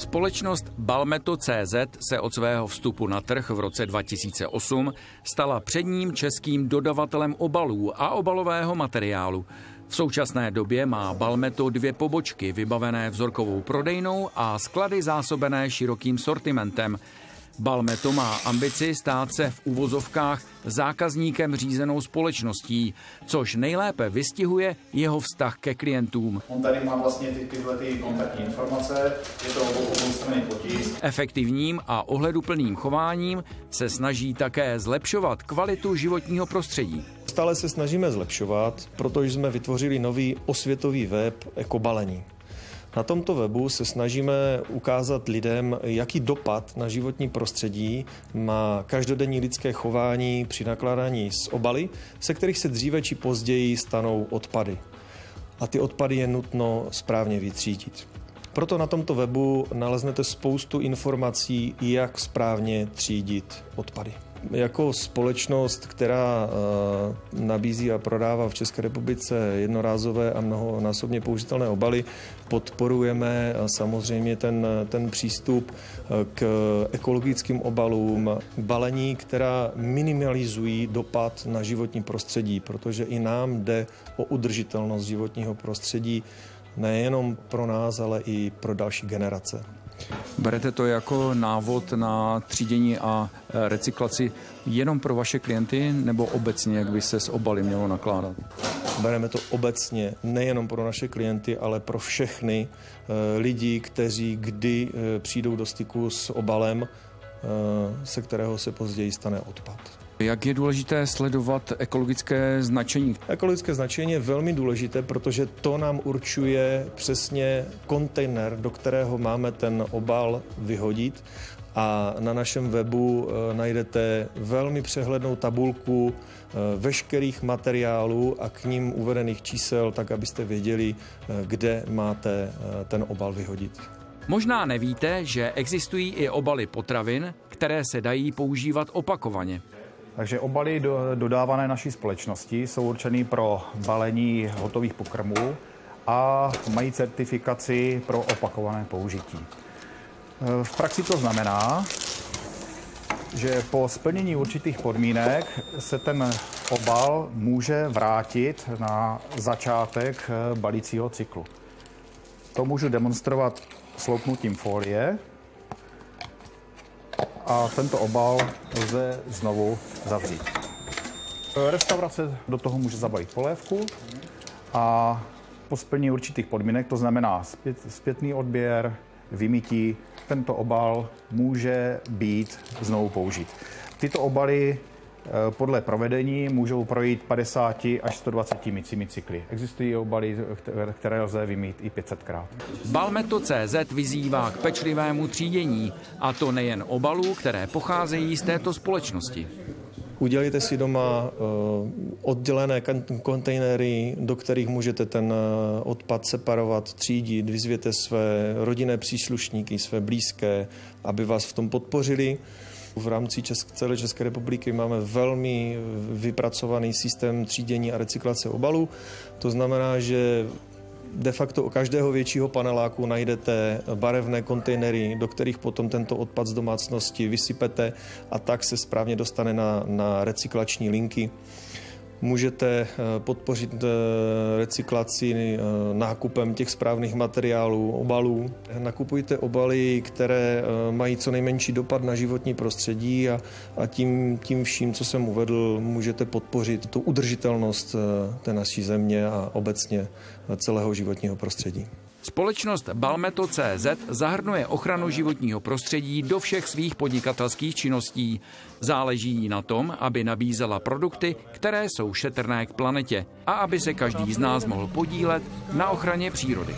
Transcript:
Společnost Balmeto.cz se od svého vstupu na trh v roce 2008 stala předním českým dodavatelem obalů a obalového materiálu. V současné době má Balmeto 2 pobočky vybavené vzorkovou prodejnou a sklady zásobené širokým sortimentem. Balmeto má ambici stát se v uvozovkách zákazníkem řízenou společností, což nejlépe vystihuje jeho vztah ke klientům. On tady má vlastně tyhle kontaktní informace, je to oboustranný potisk. Efektivním a ohleduplným chováním se snaží také zlepšovat kvalitu životního prostředí. Stále se snažíme zlepšovat, protože jsme vytvořili nový osvětový web ekobalení. Na tomto webu se snažíme ukázat lidem, jaký dopad na životní prostředí má každodenní lidské chování při nakládání s obaly, se kterých se dříve či později stanou odpady. A ty odpady je nutno správně vytřídit. Proto na tomto webu naleznete spoustu informací, jak správně třídit odpady. Jako společnost, která nabízí a prodává v České republice jednorázové a mnohonásobně použitelné obaly, podporujeme samozřejmě ten přístup k ekologickým obalům, balení, která minimalizují dopad na životní prostředí, protože i nám jde o udržitelnost životního prostředí nejenom pro nás, ale i pro další generace. Berete to jako návod na třídění a recyklaci jenom pro vaše klienty nebo obecně, jak by se s obaly mělo nakládat? Bereme to obecně, nejenom pro naše klienty, ale pro všechny lidi, kteří kdy přijdou do styku s obalem, se kterého se později stane odpad. Jak je důležité sledovat ekologické značení? Ekologické značení je velmi důležité, protože to nám určuje přesně kontejner, do kterého máme ten obal vyhodit. A na našem webu najdete velmi přehlednou tabulku veškerých materiálů a k nim uvedených čísel, tak abyste věděli, kde máte ten obal vyhodit. Možná nevíte, že existují i obaly potravin, které se dají používat opakovaně. Takže obaly dodávané naší společnosti jsou určeny pro balení hotových pokrmů a mají certifikaci pro opakované použití. V praxi to znamená, že po splnění určitých podmínek se ten obal může vrátit na začátek balícího cyklu. To můžu demonstrovat sloupnutím folie a tento obal lze znovu zavřít. Restaurace do toho může zabalit polévku a po splnění určitých podmínek, to znamená zpětný odběr, vymytí, tento obal může být znovu použit. Tyto obaly podle provedení můžou projít 50 až 120 mycími cykly. Existují obaly, které lze vymýt i 500krát. Balmeto.cz vyzývá k pečlivému třídění, a to nejen obalů, které pocházejí z této společnosti. Udělejte si doma oddělené kontejnery, do kterých můžete ten odpad separovat, třídit, vyzvěte své rodinné příslušníky, své blízké, aby vás v tom podpořili. V rámci celé České republiky máme velmi vypracovaný systém třídění a recyklace obalů. To znamená, že de facto u každého většího paneláku najdete barevné kontejnery, do kterých potom tento odpad z domácnosti vysypete a tak se správně dostane na recyklační linky. Můžete podpořit recyklaci nákupem těch správných materiálů, obalů. Nakupujte obaly, které mají co nejmenší dopad na životní prostředí a tím vším, co jsem uvedl, můžete podpořit tu udržitelnost té naší země a obecně celého životního prostředí. Společnost Balmeto.cz zahrnuje ochranu životního prostředí do všech svých podnikatelských činností. Záleží jí na tom, aby nabízela produkty, které jsou šetrné k planetě a aby se každý z nás mohl podílet na ochraně přírody.